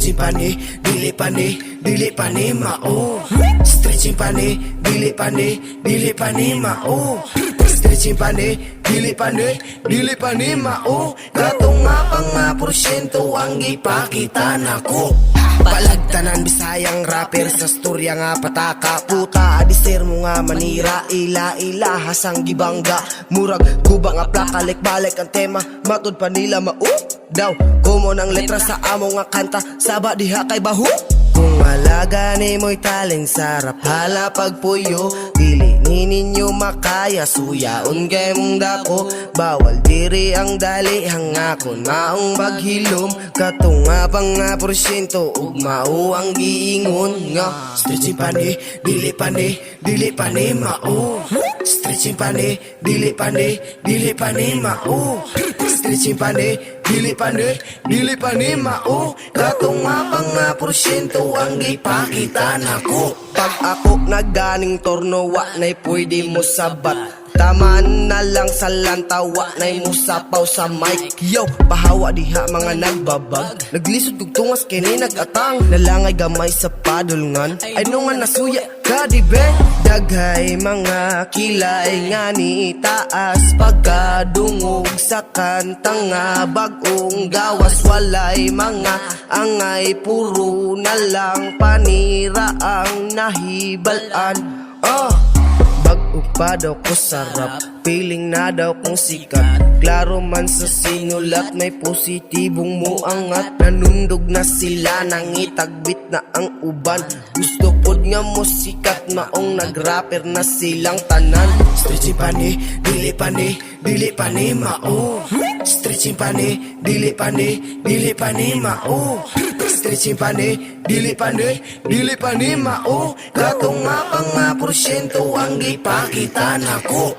Stretching pa ni, dili pa ni mao. Stretching pa ni, dili pa ni mao. Stretching pa ni, dili pa ni mao. Katong nga pang nga porsyento ang ipakita nako. Palagtanan bisayang rapper sa storya nga pataka. Puta adisir mo nga manira, ila hasang gibangga. Murag guba nga plaka, balik ang tema, matud pa nila daw. Kumon ang letra sa amo nga kanta, saba diha kay bahu. Kung malaga ni mo'y talent sarap hala pagpuyo, dili ni ninyo makaya suyaon kay mong dako. Bawal diri ang dali hangakon maong maghilom. Katunga pang nga porsyento ug mao ang giingon nga. Stretching pa ni, dili pa ni mao. Stretching pa ni, dili pa ni mao. Stretching pa ni, dili pa ni mao. Katunga pang nga porsyento ang ipakita nako. Pag ako naganing torno, wa na'y pwede mo sabat. Tamaan na lang sa lantawa, na'y musapaw sa mic. Yo, pahawa diha mga nagbabag. Naglisod kog tungas kini nagatang. Nalangay gamay sa padulngan, ay nungan nasuya ka di be. Daghay mga kilay nga ni taas, pagkadungog sa kantang nga bagong gawas. Walay mga angay, puro na lang panira ang nahibalan. Bago pa daw ko sarap, feeling na daw kong sikat. Klaro man sa sinulat, may positibong muangat. Nanundog na sila, nangitagbit na ang uban. Gusto pod nga mo sikat, maong nagrapper na silang tanan. Stretching pa ni, dili pa ni mao. Stretching pa ni, dili pa ni mao. Stretching pa ni, dili pa ni mao. Katong nga pang nga porsyento ang ipakita nako.